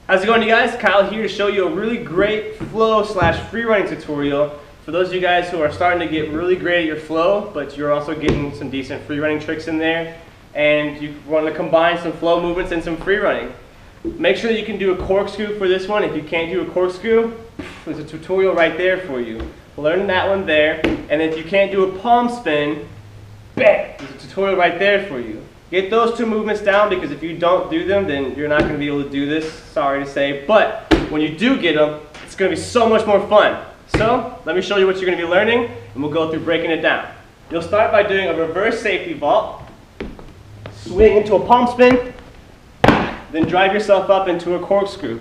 How's it going, you guys? Kyle here to show you a really great flow / free running tutorial for those of you guys who are starting to get really great at your flow, but you're also getting some decent free running tricks in there, and you want to combine some flow movements and some free running. Make sure that you can do a corkscrew for this one. If you can't do a corkscrew, there's a tutorial right there for you. Learn that one there, and if you can't do a palm spin, bam, there's a tutorial right there for you. Get those two movements down, because if you don't do them, then you're not going to be able to do this, sorry to say. But when you do get them, it's going to be so much more fun. So let me show you what you're going to be learning, and we'll go through breaking it down. You'll start by doing a reverse safety vault, swing into a palm spin, then drive yourself up into a corkscrew.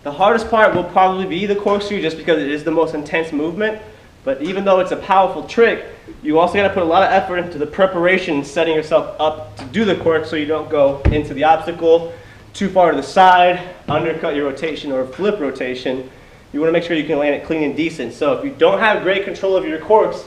The hardest part will probably be the corkscrew, just because it is the most intense movement. But even though it's a powerful trick, you also got to put a lot of effort into the preparation, setting yourself up to do the cork so you don't go into the obstacle too far to the side, undercut your rotation, or flip rotation. You want to make sure you can land it clean and decent. So if you don't have great control of your corks,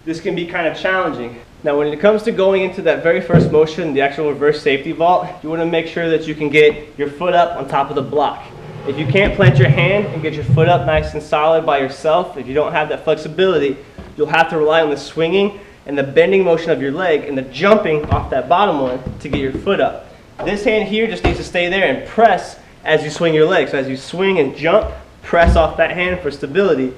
this can be kind of challenging. Now when it comes to going into that very first motion, the actual reverse safety vault, you want to make sure that you can get your foot up on top of the block. If you can't plant your hand and get your foot up nice and solid by yourself, if you don't have that flexibility, you'll have to rely on the swinging and the bending motion of your leg and the jumping off that bottom one to get your foot up. This hand here just needs to stay there and press as you swing your leg. So as you swing and jump, press off that hand for stability.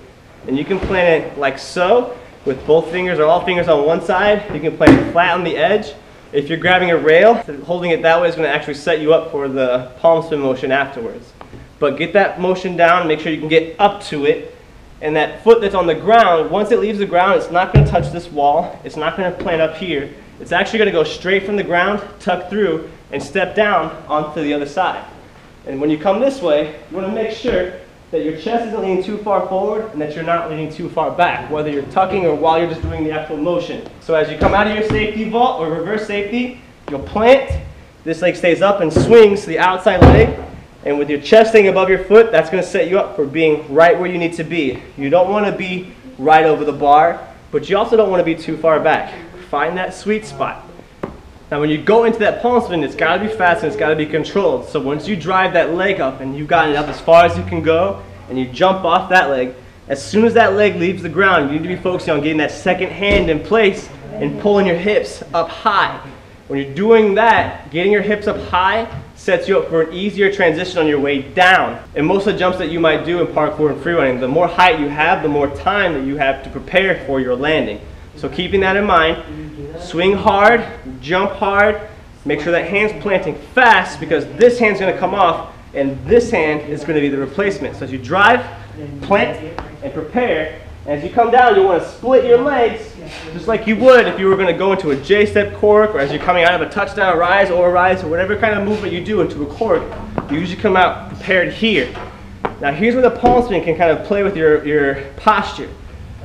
And you can plant it like so, with both fingers or all fingers on one side. You can plant it flat on the edge. If you're grabbing a rail, holding it that way is going to actually set you up for the palm spin motion afterwards. But get that motion down, make sure you can get up to it. And that foot that's on the ground, once it leaves the ground, it's not going to touch this wall. It's not going to plant up here. It's actually going to go straight from the ground, tuck through, and step down onto the other side. And when you come this way, you want to make sure that your chest isn't leaning too far forward and that you're not leaning too far back, whether you're tucking or while you're just doing the actual motion. So as you come out of your safety vault or reverse safety, you'll plant. This leg stays up and swings to the outside leg. And with your chest staying above your foot, that's going to set you up for being right where you need to be. You don't want to be right over the bar, but you also don't want to be too far back. Find that sweet spot. Now when you go into that palm spin, it's got to be fast and it's got to be controlled. So once you drive that leg up and you've gotten it up as far as you can go, and you jump off that leg, as soon as that leg leaves the ground, you need to be focusing on getting that second hand in place and pulling your hips up high. When you're doing that, getting your hips up high sets you up for an easier transition on your way down. And most of the jumps that you might do in parkour and free running, the more height you have, the more time that you have to prepare for your landing. So keeping that in mind, swing hard, jump hard, make sure that hand's planting fast, because this hand's going to come off and this hand is going to be the replacement. So as you drive, plant, and prepare, and as you come down, you want to split your legs just like you would if you were going to go into a J-step cork, or as you're coming out of a touchdown rise or whatever kind of movement you do into a cork, you usually come out prepared here. Now here's where the palm spin can kind of play with your posture.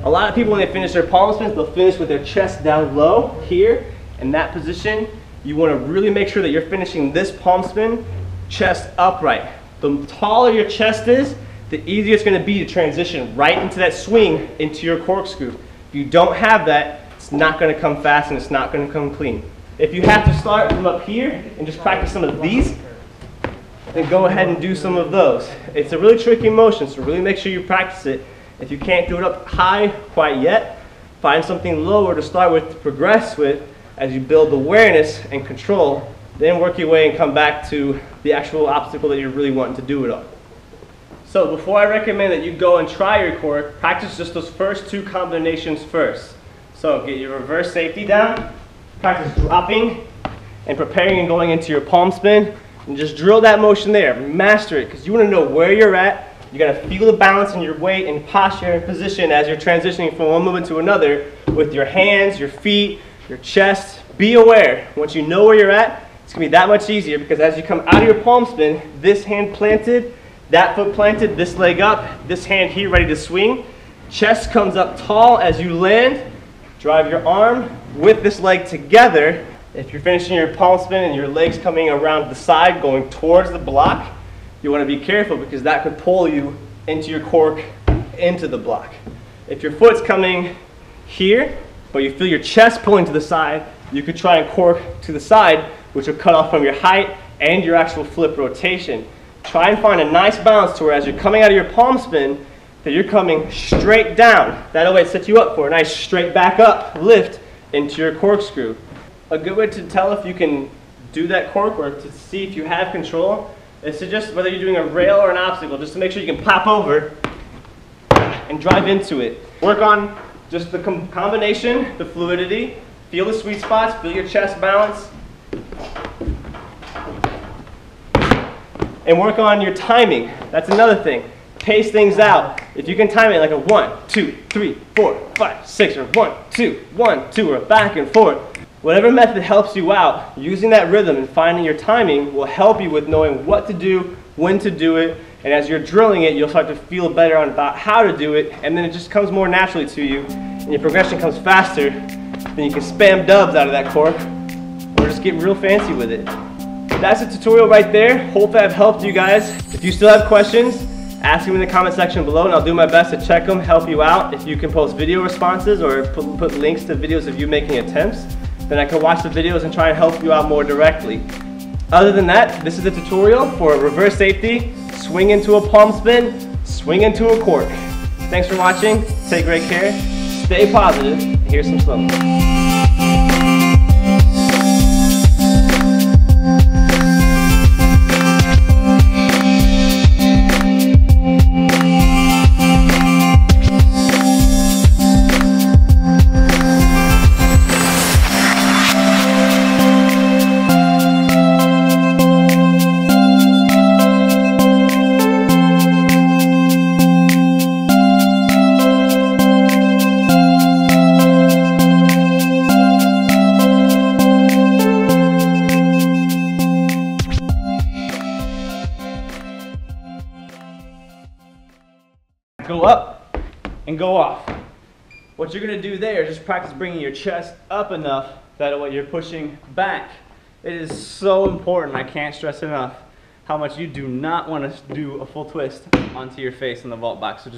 A lot of people, when they finish their palm spins, they'll finish with their chest down low here. In that position, you want to really make sure that you're finishing this palm spin chest upright. The taller your chest is, the easier it's going to be to transition right into that swing into your corkscrew. If you don't have that, it's not going to come fast and it's not going to come clean. If you have to start from up here and just practice some of these, then go ahead and do some of those. It's a really tricky motion, so really make sure you practice it. If you can't do it up high quite yet, find something lower to start with, to progress with as you build awareness and control, then work your way and come back to the actual obstacle that you're really wanting to do it on. So before I recommend that you go and try your cork, practice just those first two combinations first. So get your reverse safety down, practice dropping and preparing and going into your palm spin, and just drill that motion there. Master it, because you want to know where you're at. You got to feel the balance in your weight and posture and position as you're transitioning from one movement to another with your hands, your feet, your chest. Be aware. Once you know where you're at, it's going to be that much easier, because as you come out of your palm spin, this hand planted, that foot planted, this leg up, this hand here ready to swing. Chest comes up tall as you land. Drive your arm with this leg together. If you're finishing your palm spin and your legs coming around the side going towards the block, you want to be careful, because that could pull you into your cork, into the block. If your foot's coming here, but you feel your chest pulling to the side, you could try and cork to the side, which will cut off from your height and your actual flip rotation. Try and find a nice balance to where as you're coming out of your palm spin, that you're coming straight down. That'll way set you up for a nice straight back up lift into your corkscrew. A good way to tell if you can do that cork or to see if you have control is to just, whether you're doing a rail or an obstacle, just to make sure you can pop over and drive into it. Work on just the combination, the fluidity, feel the sweet spots, feel your chest balance, and work on your timing. That's another thing. Pace things out. If you can time it like a 1, 2, 3, 4, 5, 6, or 1, 2, 1, 2, or back and forth. Whatever method helps you out, using that rhythm and finding your timing will help you with knowing what to do, when to do it, and as you're drilling it, you'll start to feel better on about how to do it, and then it just comes more naturally to you, and your progression comes faster. Then you can spam dubs out of that cork, or just get real fancy with it. That's a tutorial right there. Hope I've helped you guys. If you still have questions, ask them in the comment section below, and I'll do my best to check them, help you out. If you can post video responses or put links to videos of you making attempts, then I can watch the videos and try and help you out more directly. Other than that, this is a tutorial for a reverse safety, swing into a palm spin, swing into a cork. Thanks for watching, take great care, stay positive, and here's some slow-mo. Go up and go off. What you're gonna do there is just practice bringing your chest up enough that way you're pushing back. It is so important, I can't stress enough how much you do not want to do a full twist onto your face in the vault box. So just